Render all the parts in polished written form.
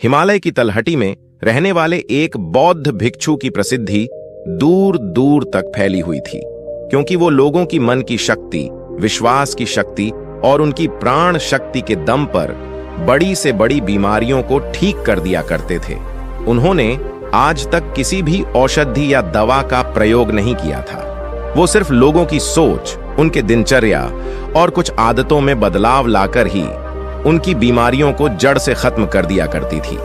हिमालय की तलहटी में रहने वाले एक बौद्ध भिक्षु की प्रसिद्धि दूर दूर तक फैली हुई थी, क्योंकि वो लोगों की मन की शक्ति, विश्वास की शक्ति और उनकी प्राण शक्ति के दम पर बड़ी से बड़ी बीमारियों को ठीक कर दिया करते थे। उन्होंने आज तक किसी भी औषधि या दवा का प्रयोग नहीं किया था। वो सिर्फ लोगों की सोच, उनके दिनचर्या और कुछ आदतों में बदलाव लाकर ही उनकी बीमारियों को जड़ से खत्म कर दिया करती थी।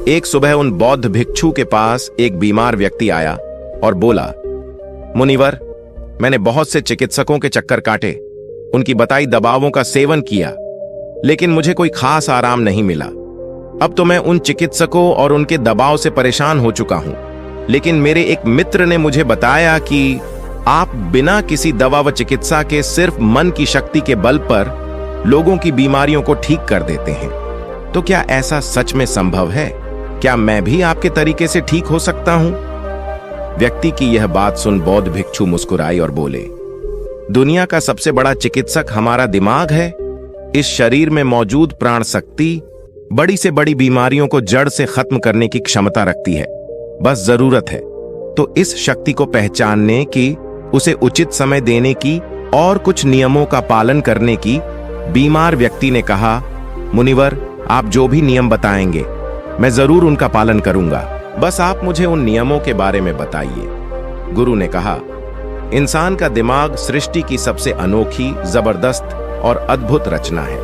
एक सुबह उन बौद्ध भिक्षु के पास एक बीमार व्यक्ति आया और बोला, मुनिवर, मैंने बहुत से चिकित्सकों के चक्कर काटे, उनकी बताई दवाओं का सेवन किया, लेकिन मुझे कोई खास आराम नहीं मिला। अब तो मैं उन चिकित्सकों और उनके दबाव से परेशान हो चुका हूं। लेकिन मेरे एक मित्र ने मुझे बताया कि आप बिना किसी दवा व चिकित्सा के सिर्फ मन की शक्ति के बल पर लोगों की बीमारियों को ठीक कर देते हैं। तो क्या ऐसा सच में संभव है? क्या मैं भी आपके तरीके से ठीक हो सकता हूं? व्यक्ति की यह बात सुन बौद्ध भिक्षु मुस्कुराई और बोले, दुनिया का सबसे बड़ा चिकित्सक हमारा दिमाग है। इस शरीर में मौजूद प्राण शक्ति बड़ी से बड़ी बीमारियों को जड़ से खत्म करने की क्षमता रखती है। बस जरूरत है तो इस शक्ति को पहचानने की, उसे उचित समय देने की और कुछ नियमों का पालन करने की। बीमार व्यक्ति ने कहा, मुनिवर, आप जो भी नियम बताएंगे मैं जरूर उनका पालन करूंगा, बस आप मुझे उन नियमों के बारे में बताइए। गुरु ने कहा, इंसान का दिमाग सृष्टि की सबसे अनोखी, जबरदस्त और अद्भुत रचना है।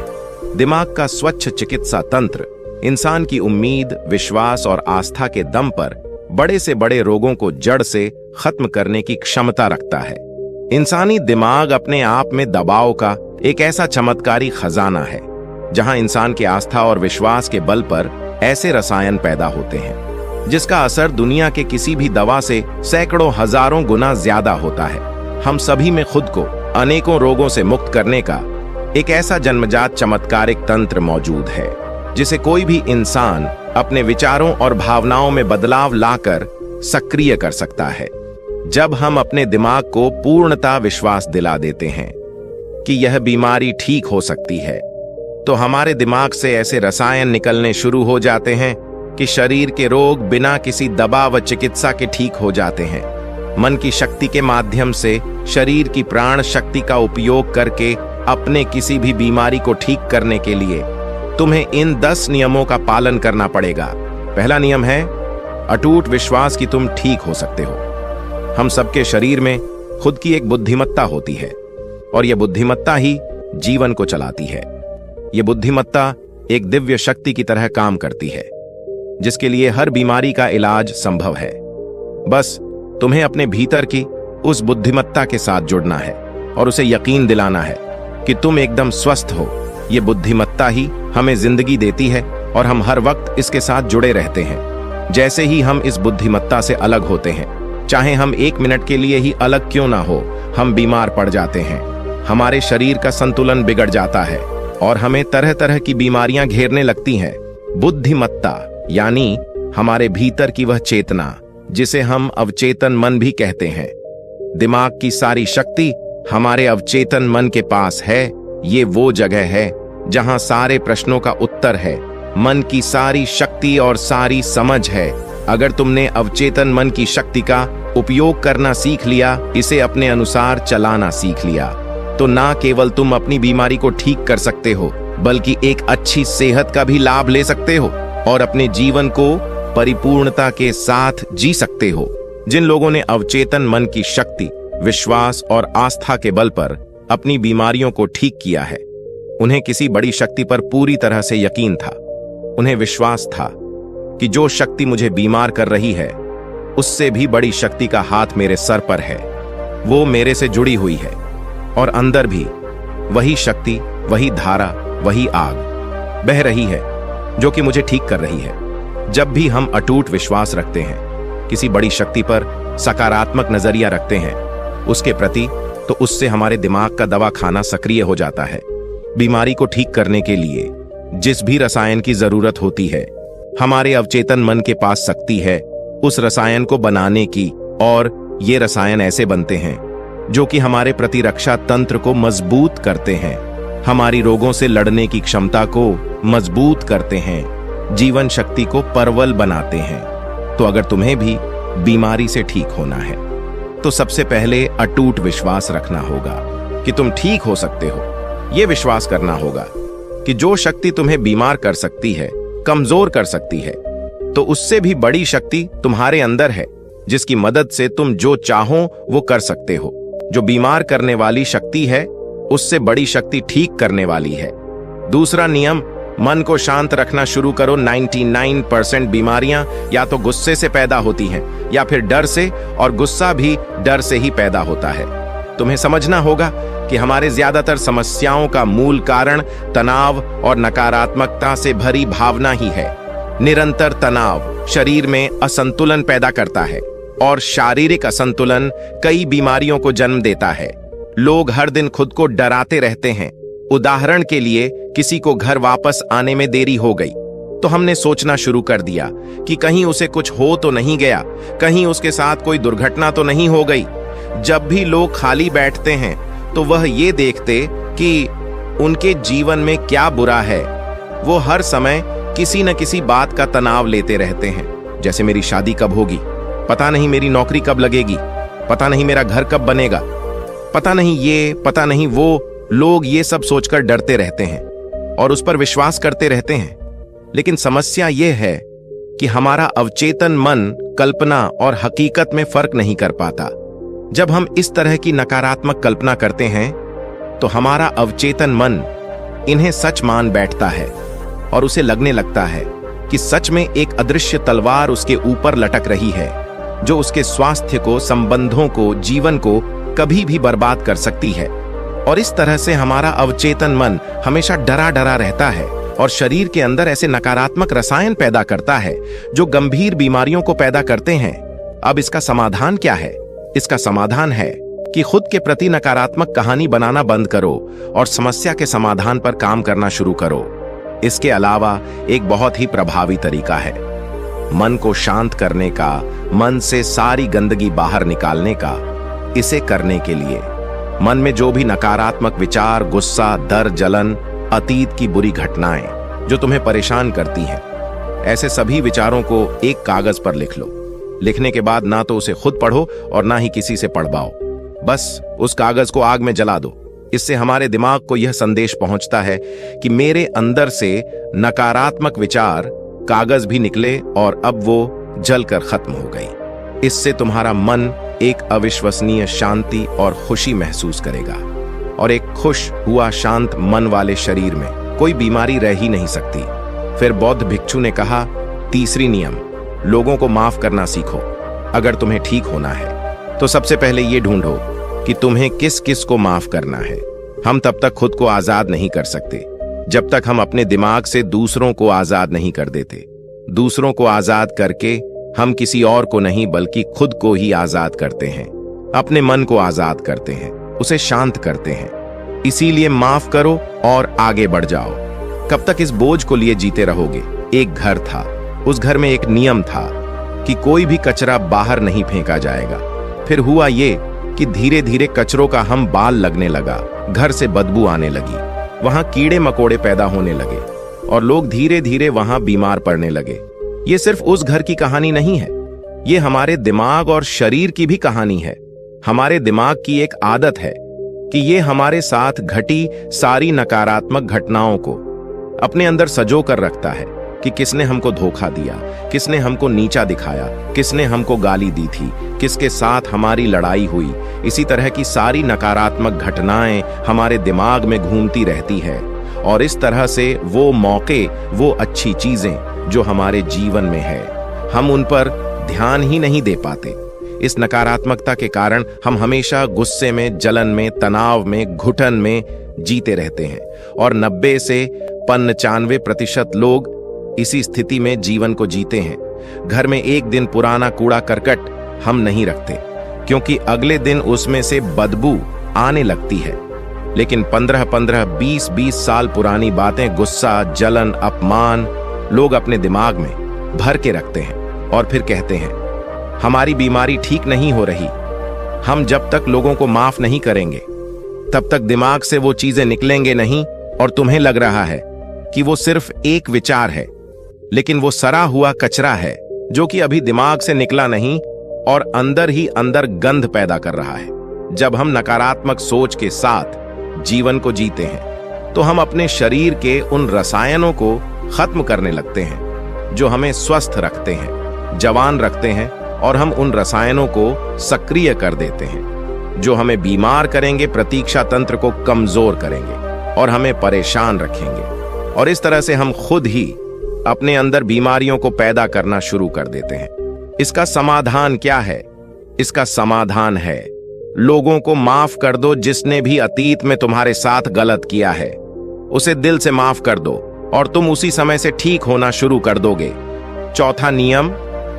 दिमाग का स्वच्छ चिकित्सा तंत्र इंसान की उम्मीद, विश्वास और आस्था के दम पर बड़े से बड़े रोगों को जड़ से खत्म करने की क्षमता रखता है। इंसानी दिमाग अपने आप में दबाव का एक ऐसा चमत्कारी खजाना है, जहां इंसान के आस्था और विश्वास के बल पर ऐसे रसायन पैदा होते हैं जिसका असर दुनिया के किसी भी दवा से सैकड़ों हजारों गुना ज्यादा होता है। हम सभी में खुद को अनेकों रोगों से मुक्त करने का एक ऐसा जन्मजात चमत्कारिक तंत्र मौजूद है, जिसे कोई भी इंसान अपने विचारों और भावनाओं में बदलाव लाकर सक्रिय कर सकता है। जब हम अपने दिमाग को पूर्णतः विश्वास दिला देते हैं कि यह बीमारी ठीक हो सकती है, तो हमारे दिमाग से ऐसे रसायन निकलने शुरू हो जाते हैं कि शरीर के रोग बिना किसी दवा व चिकित्सा के ठीक हो जाते हैं। मन की शक्ति के माध्यम से शरीर की प्राण शक्ति का उपयोग करके अपने किसी भी बीमारी को ठीक करने के लिए तुम्हें इन 10 नियमों का पालन करना पड़ेगा। पहला नियम है अटूट विश्वास कि तुम ठीक हो सकते हो। हम सबके शरीर में खुद की एक बुद्धिमत्ता होती है और यह बुद्धिमत्ता ही जीवन को चलाती है। यह बुद्धिमत्ता एक दिव्य शक्ति की तरह काम करती है, जिसके लिए हर बीमारी का इलाज संभव है। बस तुम्हें अपने भीतर की उस बुद्धिमत्ता के साथ जुड़ना है और उसे यकीन दिलाना है कि तुम एकदम स्वस्थ हो। ये बुद्धिमत्ता ही हमें जिंदगी देती है और हम हर वक्त इसके साथ जुड़े रहते हैं। जैसे ही हम इस बुद्धिमत्ता से अलग होते हैं, चाहे हम 1 मिनट के लिए ही अलग क्यों ना हो, हम बीमार पड़ जाते हैं। हमारे शरीर का संतुलन बिगड़ जाता है और हमें तरह तरह की बीमारियां घेरने लगती हैं। बुद्धिमत्ता यानी हमारे भीतर की वह चेतना जिसे हम अवचेतन मन भी कहते हैं। दिमाग की सारी शक्ति हमारे अवचेतन मन के पास है। ये वो जगह है जहां सारे प्रश्नों का उत्तर है। मन की सारी शक्ति और सारी समझ है। अगर तुमने अवचेतन मन की शक्ति का उपयोग करना सीख लिया, इसे अपने अनुसार चलाना सीख लिया, तो ना केवल तुम अपनी बीमारी को ठीक कर सकते हो, बल्कि एक अच्छी सेहत का भी लाभ ले सकते हो और अपने जीवन को परिपूर्णता के साथ जी सकते हो। जिन लोगों ने अवचेतन मन की शक्ति, विश्वास और आस्था के बल पर अपनी बीमारियों को ठीक किया है, उन्हें किसी बड़ी शक्ति पर पूरी तरह से यकीन था। उन्हें विश्वास था कि जो शक्ति मुझे बीमार कर रही है, उससे भी बड़ी शक्ति का हाथ मेरे सर पर है। वो मेरे से जुड़ी हुई है और अंदर भी वही शक्ति, वही धारा, वही आग बह रही है जो कि मुझे ठीक कर रही है। जब भी हम अटूट विश्वास रखते हैं, किसी बड़ी शक्ति पर सकारात्मक नजरिया रखते हैं उसके प्रति, तो उससे हमारे दिमाग का दवा खाना सक्रिय हो जाता है। बीमारी को ठीक करने के लिए जिस भी रसायन की जरूरत होती है, हमारे अवचेतन मन के पास शक्ति है उस रसायन को बनाने की, और ये रसायन ऐसे बनते हैं जो कि हमारे प्रतिरक्षा तंत्र को मजबूत करते हैं, हमारी रोगों से लड़ने की क्षमता को मजबूत करते हैं जीवन शक्ति को प्रबल बनाते हैं। तो अगर तुम्हें भी बीमारी से ठीक होना है तो सबसे पहले अटूट विश्वास रखना होगा कि तुम ठीक हो सकते हो। यह विश्वास करना होगा कि जो शक्ति तुम्हें बीमार कर सकती है, कमजोर कर सकती है, तो उससे भी बड़ी शक्ति तुम्हारे अंदर है, जिसकी मदद से तुम जो चाहो वो कर सकते हो। जो बीमार करने वाली शक्ति है, उससे बड़ी शक्ति ठीक करने वाली है। दूसरा नियम, मन को शांत रखना शुरू करो। 99% बीमारियां या तो गुस्से से पैदा होती हैं या फिर डर से, और गुस्सा भी डर से ही पैदा होता है। तुम्हें समझना होगा कि हमारे ज्यादातर समस्याओं का मूल कारण तनाव और नकारात्मकता से भरी भावना ही है। निरंतर तनाव शरीर में असंतुलन पैदा करता है और शारीरिक असंतुलन कई बीमारियों को जन्म देता है। लोग हर दिन खुद को डराते रहते हैं। उदाहरण के लिए, किसी को घर वापस आने में देरी हो गई तो हमने सोचना शुरू कर दिया कि कहीं उसे कुछ हो तो नहीं गया, कहीं उसके साथ कोई दुर्घटना तो नहीं हो गई। जब भी लोग खाली बैठते हैं तो वह ये देखते कि उनके जीवन में क्या बुरा है। वो हर समय किसी न किसी बात का तनाव लेते रहते हैं, जैसे मेरी शादी कब होगी, पता नहीं मेरी नौकरी कब लगेगी, पता नहीं मेरा घर कब बनेगा, पता नहीं ये, पता नहीं वो। लोग ये सब सोचकर डरते रहते हैं और उस पर विश्वास करते रहते हैं। लेकिन समस्या यह है कि हमारा अवचेतन मन कल्पना और हकीकत में फर्क नहीं कर पाता। जब हम इस तरह की नकारात्मक कल्पना करते हैं तो हमारा अवचेतन मन इन्हें सच मान बैठता है और उसे लगने लगता है कि सच में एक अदृश्य तलवार उसके ऊपर लटक रही है, जो उसके स्वास्थ्य को, संबंधों को, जीवन को कभी भी बर्बाद कर सकती है। और इस तरह से हमारा अवचेतन मन हमेशा डरा डरा रहता है और शरीर के अंदर ऐसे नकारात्मक रसायन पैदा करता है जो गंभीर बीमारियों को पैदा करते हैं। अब इसका समाधान क्या है? इसका समाधान है कि खुद के प्रति नकारात्मक कहानी बनाना बंद करो और समस्या के समाधान पर काम करना शुरू करो। इसके अलावा एक बहुत ही प्रभावी तरीका है मन को शांत करने का, मन से सारी गंदगी बाहर निकालने का। इसे करने के लिए मन में जो भी नकारात्मक विचार, गुस्सा, डर, जलन, अतीत की बुरी घटनाएं जो तुम्हें परेशान करती हैं, ऐसे सभी विचारों को एक कागज पर लिख लो। लिखने के बाद ना तो उसे खुद पढ़ो और ना ही किसी से पढ़वाओ, बस उस कागज को आग में जला दो। इससे हमारे दिमाग को यह संदेश पहुंचता है कि मेरे अंदर से नकारात्मक विचार कागज भी निकले और अब वो जलकर खत्म हो गई। इससे तुम्हारा मन एक अविश्वसनीय शांति और खुशी महसूस करेगा, और एक खुश हुआ शांत मन वाले शरीर में कोई बीमारी रह ही नहीं सकती। फिर बौद्ध भिक्षु ने कहा, तीसरी नियम, लोगों को माफ करना सीखो। अगर तुम्हें ठीक होना है तो सबसे पहले ये ढूंढो कि तुम्हें किस किस को माफ करना है। हम तब तक खुद को आजाद नहीं कर सकते जब तक हम अपने दिमाग से दूसरों को आजाद नहीं कर देते। दूसरों को आजाद करके हम किसी और को नहीं बल्कि खुद को ही आजाद करते हैं। अपने मन को आजाद करते हैं, उसे शांत करते हैं। इसीलिए माफ करो और आगे बढ़ जाओ। कब तक इस बोझ को लिए जीते रहोगे? एक घर था, उस घर में एक नियम था कि कोई भी कचरा बाहर नहीं फेंका जाएगा। फिर हुआ ये कि धीरे धीरे कचरों का हम बाल लगने लगा, घर से बदबू आने लगी, वहां कीड़े मकोड़े पैदा होने लगे और लोग धीरे धीरे वहां बीमार पड़ने लगे। ये सिर्फ उस घर की कहानी नहीं है, ये हमारे दिमाग और शरीर की भी कहानी है। हमारे दिमाग की एक आदत है कि ये हमारे साथ घटी सारी नकारात्मक घटनाओं को अपने अंदर सजो कर रखता है कि किसने हमको धोखा दिया, किसने हमको नीचा दिखाया, किसने हमको गाली दी थी, किसके साथ हमारी लड़ाई हुई। इसी तरह की सारी नकारात्मक घटनाएं हमारे दिमाग में घूमती रहती है और इस तरह से वो मौके, वो अच्छी चीजें जो हमारे जीवन में है, हम उन पर ध्यान ही नहीं दे पाते। इस नकारात्मकता के कारण हम हमेशा गुस्से में, जलन में, तनाव में, घुटन में जीते रहते हैं और 90 से 95% लोग इसी स्थिति में जीवन को जीते हैं। घर में एक दिन पुराना कूड़ा करकट हम नहीं रखते क्योंकि अगले दिन उसमें से बदबू आने लगती है, लेकिन 15-15, 20-20 साल पुरानी बातें, गुस्सा, जलन, अपमान लोग अपने दिमाग में भर के रखते हैं और फिर कहते हैं हमारी बीमारी ठीक नहीं हो रही। हम जब तक लोगों को माफ नहीं करेंगे तब तक दिमाग से वो चीजें निकलेंगे नहीं और तुम्हें लग रहा है कि वो सिर्फ एक विचार है, लेकिन वो सड़ा हुआ कचरा है जो कि अभी दिमाग से निकला नहीं और अंदर ही अंदर गंध पैदा कर रहा है। जब हम नकारात्मक सोच के साथ जीवन को जीते हैं तो हम अपने शरीर के उन रसायनों को खत्म करने लगते हैं जो हमें स्वस्थ रखते हैं, जवान रखते हैं, और हम उन रसायनों को सक्रिय कर देते हैं जो हमें बीमार करेंगे, प्रतीक्षा तंत्र को कमजोर करेंगे और हमें परेशान रखेंगे। और इस तरह से हम खुद ही अपने अंदर बीमारियों को पैदा करना शुरू कर देते हैं। इसका समाधान क्या है? इसका समाधान है, लोगों को माफ कर दो। जिसने भी अतीत में तुम्हारे साथ गलत किया है उसे दिल से माफ कर दो और तुम उसी समय से ठीक होना शुरू कर दोगे। चौथा नियम,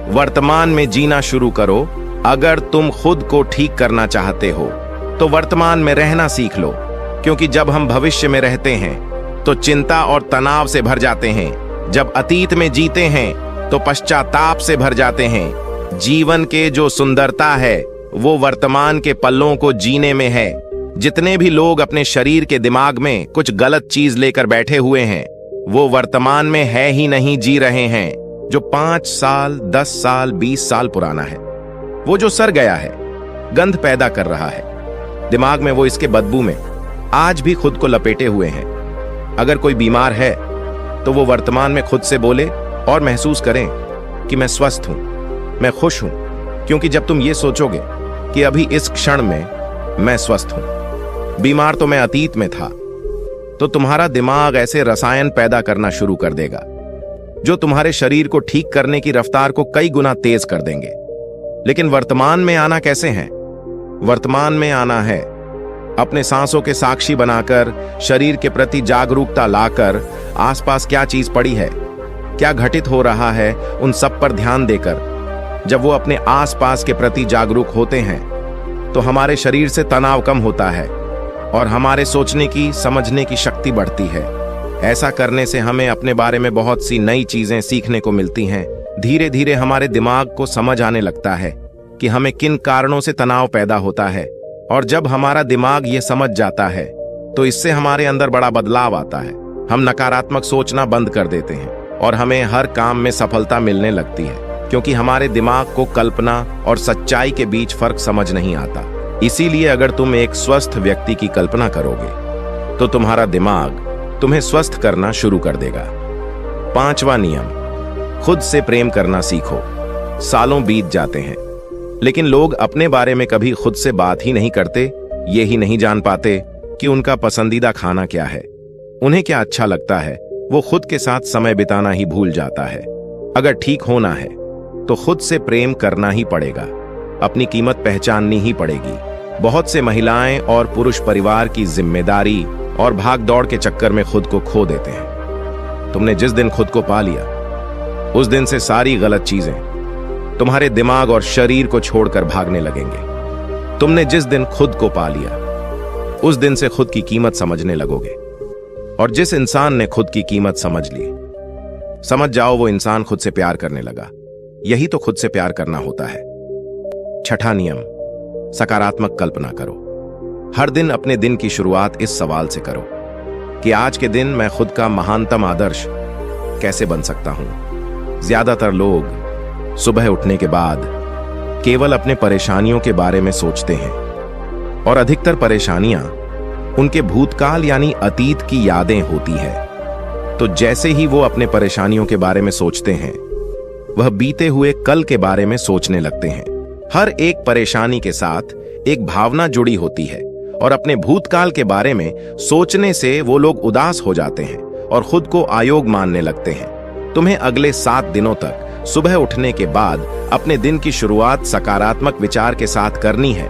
वर्तमान में जीना शुरू करो। अगर तुम खुद को ठीक करना चाहते हो तो वर्तमान में रहना सीख लो, क्योंकि जब हम भविष्य में रहते हैं तो चिंता और तनाव से भर जाते हैं। जब अतीत में जीते हैं तो पश्चाताप से भर जाते हैं। जीवन के जो सुंदरता है वो वर्तमान के पलों को जीने में है। जितने भी लोग अपने शरीर के दिमाग में कुछ गलत चीज लेकर बैठे हुए हैं वो वर्तमान में है ही नहीं जी रहे हैं। जो 5 साल, 10 साल, 20 साल पुराना है वो जो सड़ गया है, गंध पैदा कर रहा है दिमाग में, वो इसके बदबू में आज भी खुद को लपेटे हुए हैं। अगर कोई बीमार है तो वो वर्तमान में खुद से बोले और महसूस करें कि मैं स्वस्थ हूं, मैं खुश हूं, क्योंकि जब तुम ये सोचोगे कि अभी इस क्षण में मैं स्वस्थ हूं, बीमार तो मैं अतीत में था, तो तुम्हारा दिमाग ऐसे रसायन पैदा करना शुरू कर देगा जो तुम्हारे शरीर को ठीक करने की रफ्तार को कई गुना तेज कर देंगे। लेकिन वर्तमान में आना कैसे है? वर्तमान में आना है अपने सांसों के साक्षी बनाकर, शरीर के प्रति जागरूकता लाकर, आसपास क्या चीज पड़ी है, क्या घटित हो रहा है, उन सब पर ध्यान देकर। जब वो अपने आसपास के प्रति जागरूक होते हैं तो हमारे शरीर से तनाव कम होता है और हमारे सोचने की, समझने की शक्ति बढ़ती है। ऐसा करने से हमें अपने बारे में बहुत सी नई चीजें सीखने को मिलती हैं। धीरे धीरे हमारे दिमाग को समझ आने लगता है कि हमें किन कारणों से तनाव पैदा होता है, और जब हमारा दिमाग ये समझ जाता है तो इससे हमारे अंदर बड़ा बदलाव आता है। हम नकारात्मक सोचना बंद कर देते हैं और हमें हर काम में सफलता मिलने लगती है, क्योंकि हमारे दिमाग को कल्पना और सच्चाई के बीच फर्क समझ नहीं आता। इसीलिए अगर तुम एक स्वस्थ व्यक्ति की कल्पना करोगे तो तुम्हारा दिमाग तुम्हें स्वस्थ करना शुरू कर देगा। 5वां नियम, खुद से प्रेम करना सीखो। सालों बीत जाते हैं लेकिन लोग अपने बारे में कभी खुद से बात ही नहीं करते। ये ही नहीं जान पाते कि उनका पसंदीदा खाना क्या है, उन्हें क्या अच्छा लगता है। वो खुद के साथ समय बिताना ही भूल जाता है। अगर ठीक होना है तो खुद से प्रेम करना ही पड़ेगा, अपनी कीमत पहचाननी ही पड़ेगी। बहुत से महिलाएं और पुरुष परिवार की जिम्मेदारी और भाग दौड़ के चक्कर में खुद को खो देते हैं। तुमने जिस दिन खुद को पा लिया उस दिन से सारी गलत चीजें तुम्हारे दिमाग और शरीर को छोड़कर भागने लगेंगे। तुमने जिस दिन खुद को पा लिया उस दिन से खुद की कीमत समझने लगोगे, और जिस इंसान ने खुद की कीमत समझ ली, समझ जाओ वो इंसान खुद से प्यार करने लगा। यही तो खुद से प्यार करना होता है। 6ठा नियम, सकारात्मक कल्पना करो। हर दिन अपने दिन की शुरुआत इस सवाल से करो कि आज के दिन मैं खुद का महानतम आदर्श कैसे बन सकता हूं। ज्यादातर लोग सुबह उठने के बाद केवल अपने परेशानियों के बारे में सोचते हैं, और अधिकतर परेशानियां उनके भूतकाल यानी अतीत की यादें होती है। तो जैसे ही वो अपने परेशानियों के बारे में सोचते हैं वह बीते हुए कल के बारे में सोचने लगते हैं। हर एक परेशानी के साथ एक भावना जुड़ी होती है, और अपने भूतकाल के बारे में सोचने से वो लोग उदास हो जाते हैं और खुद को अयोग्य मानने लगते हैं। तुम्हें अगले 7 दिनों तक सुबह उठने के बाद अपने दिन की शुरुआत सकारात्मक विचार के साथ करनी है।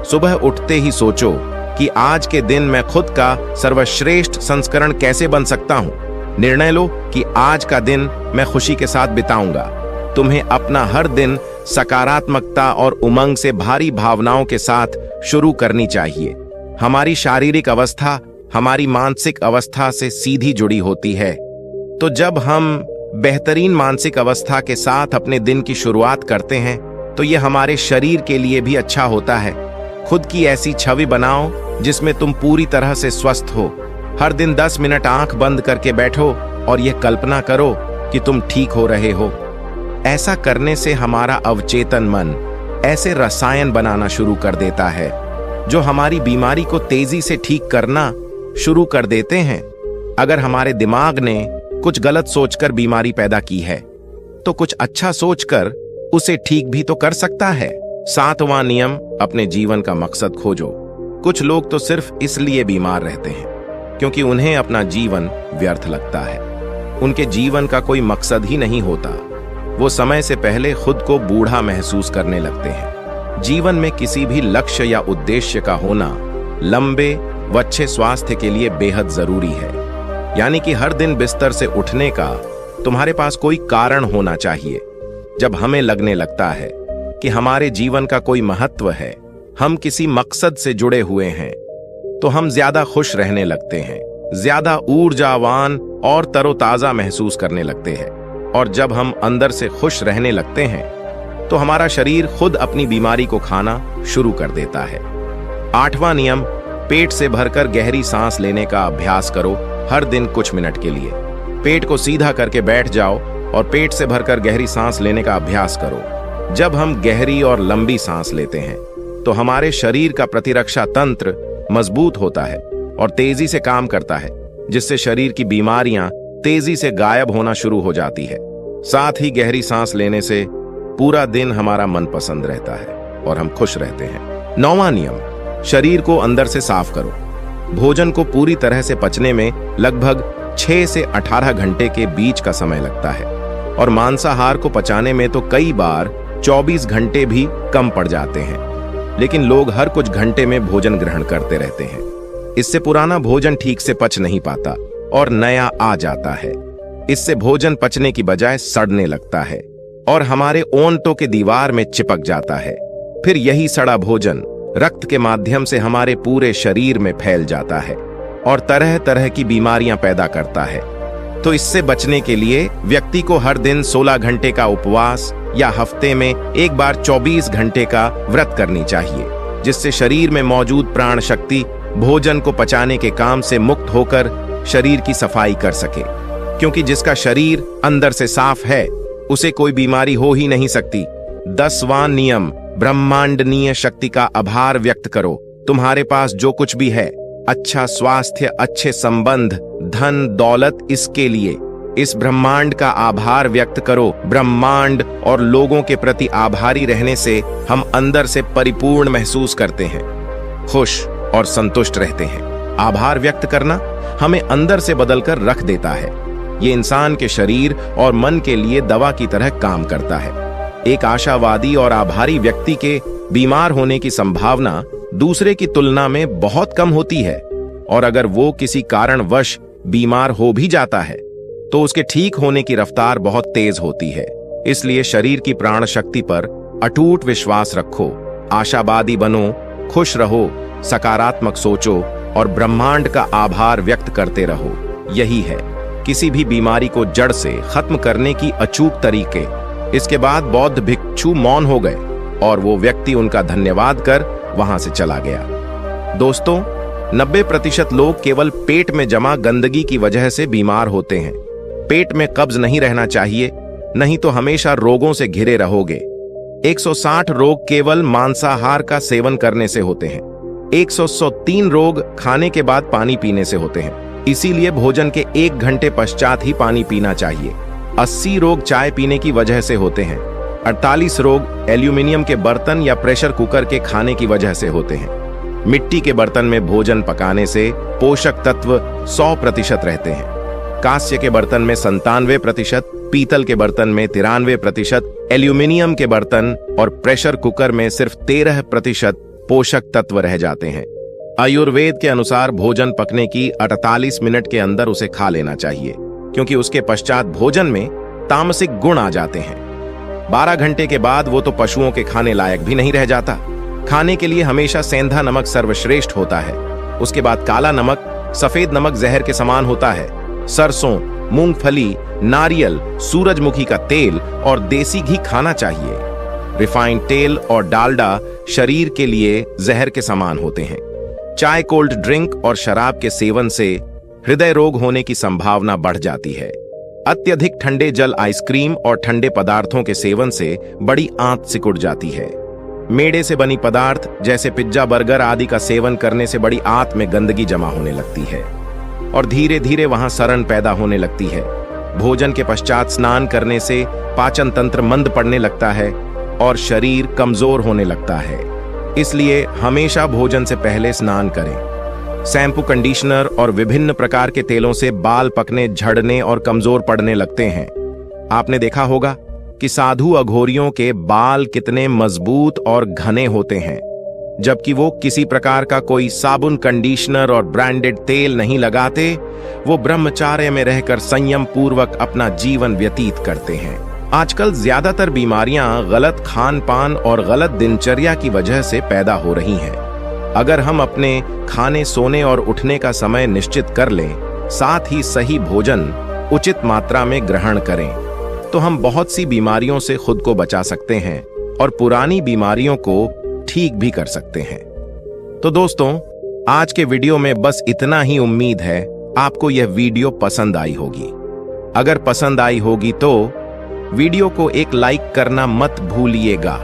सुबह उठते ही सोचो कि आज के दिन मैं खुद का सर्वश्रेष्ठ संस्करण कैसे बन सकता हूं। निर्णय लो कि आज का दिन मैं खुशी के साथ बिताऊंगा। तुम्हें अपना हर दिन सकारात्मकता और उमंग से भारी भावनाओं के साथ शुरू करनी चाहिए। हमारी शारीरिक अवस्था हमारी मानसिक अवस्था से सीधी जुड़ी होती है। तो जब हम बेहतरीन मानसिक अवस्था के साथ अपने दिन की शुरुआत करते हैं तो यह हमारे शरीर के लिए भी अच्छा होता है। खुद की ऐसी छवि बनाओ जिसमें तुम पूरी तरह से स्वस्थ हो। हर दिन 10 मिनट आंख बंद करके बैठो और यह कल्पना करो कि तुम ठीक हो रहे हो। ऐसा करने से हमारा अवचेतन मन ऐसे रसायन बनाना शुरू कर देता है जो हमारी बीमारी को तेजी से ठीक करना शुरू कर देते हैं। अगर हमारे दिमाग ने कुछ गलत सोचकर बीमारी पैदा की है तो कुछ अच्छा सोचकर उसे ठीक भी तो कर सकता है। 7वां नियम, अपने जीवन का मकसद खोजो। कुछ लोग तो सिर्फ इसलिए बीमार रहते हैं क्योंकि उन्हें अपना जीवन व्यर्थ लगता है। उनके जीवन का कोई मकसद ही नहीं होता। वो समय से पहले खुद को बूढ़ा महसूस करने लगते हैं। जीवन में किसी भी लक्ष्य या उद्देश्य का होना लंबे व अच्छे स्वास्थ्य के लिए बेहद जरूरी है। यानी कि हर दिन बिस्तर से उठने का तुम्हारे पास कोई कारण होना चाहिए। जब हमें लगने लगता है कि हमारे जीवन का कोई महत्व है, हम किसी मकसद से जुड़े हुए हैं, तो हम ज्यादा खुश रहने लगते हैं, ज्यादा ऊर्जावान और तरोताजा महसूस करने लगते हैं। और जब हम अंदर से खुश रहने लगते हैं तो हमारा शरीर खुद अपनी बीमारी को खाना शुरू कर देता है। 8वां नियम, पेट से भरकर गहरी सांस लेने का अभ्यास करो हर दिन कुछ मिनट के लिए। पेट को सीधा करके बैठ जाओ और पेट से भरकर गहरी सांस लेने का अभ्यास करो। जब हम गहरी और लंबी सांस लेते हैं तो हमारे शरीर का प्रतिरक्षा तंत्र मजबूत होता है और तेजी से काम करता है, जिससे शरीर की बीमारियां तेजी से गायब होना शुरू हो जाती है। साथ ही गहरी सांस लेने से पूरा दिन हमारा मन पसंद रहता है और हम खुश रहते हैं। 9वां नियम, शरीर को अंदर से साफ करो। भोजन को पूरी तरह से पचने में लगभग 6 से 18 घंटे के बीच का समय लगता है और मांसाहार को पचाने में तो कई बार 24 घंटे भी कम पड़ जाते हैं। लेकिन लोग हर कुछ घंटे में भोजन ग्रहण करते रहते हैं। इससे पुराना भोजन ठीक से पच नहीं पाता और नया आ जाता है। इससे भोजन पचने की बजाय सड़ने लगता है और हमारे ओंठों के दीवार में चिपक जाता है। फिर यही सड़ा भोजन रक्त के माध्यम से हमारे पूरे शरीर में फैल जाता है और तरह तरह की बीमारियां पैदा करता है। तो इससे बचने के लिए व्यक्ति को हर दिन 16 घंटे का उपवास या हफ्ते में एक बार 24 घंटे का व्रत करनी चाहिए, जिससे शरीर में मौजूद प्राण शक्ति भोजन को पचाने के काम से मुक्त होकर शरीर की सफाई कर सके। क्योंकि जिसका शरीर अंदर से साफ है उसे कोई बीमारी हो ही नहीं सकती। 10वां नियम, ब्रह्मांडनीय शक्ति का आभार व्यक्त करो। तुम्हारे पास जो कुछ भी है, अच्छा स्वास्थ्य, अच्छे संबंध, धन, दौलत, इसके लिए इस ब्रह्मांड का आभार व्यक्त करो। ब्रह्मांड और लोगों के प्रति आभारी रहने से हम अंदर से परिपूर्ण महसूस करते हैं, खुश और संतुष्ट रहते हैं। आभार व्यक्त करना हमें अंदर से बदलकर रख देता है। ये इंसान के शरीर और मन के लिए दवा की तरह काम करता है। एक आशावादी और आभारी व्यक्ति के बीमार होने की संभावना दूसरे की तुलना में बहुत कम होती है और अगर वो किसी कारणवश बीमार हो भी जाता है तो उसके ठीक होने की रफ्तार बहुत तेज होती है। इसलिए शरीर की प्राण शक्ति पर अटूट विश्वास रखो, आशावादी बनो, खुश रहो, सकारात्मक सोचो और ब्रह्मांड का आभार व्यक्त करते रहो। यही है किसी भी बीमारी को जड़ से खत्म करने की अचूक तरीके। इसके बाद बौद्ध भिक्षु मौन हो गए और वो व्यक्ति उनका धन्यवाद कर वहां से चला गया। दोस्तों, 90% लोग केवल पेट में जमा गंदगी की वजह से बीमार होते हैं। पेट में कब्ज नहीं रहना चाहिए, नहीं तो हमेशा रोगों से घिरे रहोगे। 160 रोग केवल मांसाहार का सेवन करने से होते हैं। 103 रोग खाने के बाद पानी पीने से होते हैं, इसीलिए भोजन के 1 घंटे पश्चात ही पानी पीना चाहिए। 80 रोग चाय पीने की वजह से होते हैं। 48 रोग एल्यूमिनियम के बर्तन या प्रेशर कुकर के खाने की वजह से होते हैं। मिट्टी के बर्तन में भोजन पकाने से पोषक तत्व 100% रहते हैं। कांस्य के बर्तन में 97%, पीतल के बर्तन में 93%, एल्यूमिनियम के बर्तन और प्रेशर कुकर में सिर्फ 13% पोषक तत्व रह जाते हैं। आयुर्वेद के अनुसार भोजन पकने की 48 मिनट के अंदर उसे खा लेना चाहिए, क्योंकि उसके पश्चात भोजन में तामसिक गुण आ जाते हैं। 12 घंटे के बाद वो तो पशुओं के खाने लायक भी नहीं रह जाता। खाने के लिए हमेशा सेंधा नमक सर्वश्रेष्ठ होता है। उसके बाद काला नमक, सफेद नमक जहर के समान होता है। सरसों, मूंगफली, नारियल, सूरजमुखी का तेल और देसी घी खाना चाहिए। रिफाइंड तेल और डालडा शरीर के लिए जहर के समान होते हैं। चाय, कोल्ड ड्रिंक और शराब के सेवन से हृदय रोग होने की संभावना बढ़ जाती है। अत्यधिक ठंडे जल, आइसक्रीम और ठंडे पदार्थों के सेवन से बड़ी आंत सिकुड़ जाती है। मेड़े से बनी पदार्थ जैसे पिज्जा, बर्गर आदि का सेवन करने से बड़ी आंत में गंदगी जमा होने लगती है और धीरे धीरे वहां सड़न पैदा होने लगती है। भोजन के पश्चात स्नान करने से पाचन तंत्र मंद पड़ने लगता है और शरीर कमजोर होने लगता है। इसलिए हमेशा भोजन से पहले स्नान करें। शैम्पू, कंडीशनर और विभिन्न प्रकार के तेलों से बाल पकने, झड़ने और कमजोर पड़ने लगते हैं। आपने देखा होगा कि साधु अघोरियों के बाल कितने मजबूत और घने होते हैं, जबकि वो किसी प्रकार का कोई साबुन, कंडीशनर और ब्रांडेड तेल नहीं लगाते। वो ब्रह्मचार्य में रहकर संयम पूर्वक अपना जीवन व्यतीत करते हैं। आजकल ज्यादातर बीमारियां गलत खान पान और गलत दिनचर्या की वजह से पैदा हो रही हैं। अगर हम अपने खाने, सोने और उठने का समय निश्चित कर लें, साथ ही सही भोजन उचित मात्रा में ग्रहण करें, तो हम बहुत सी बीमारियों से खुद को बचा सकते हैं और पुरानी बीमारियों को ठीक भी कर सकते हैं। तो दोस्तों, आज के वीडियो में बस इतना ही। उम्मीद है आपको यह वीडियो पसंद आई होगी। अगर पसंद आई होगी तो वीडियो को एक लाइक करना मत भूलिएगा।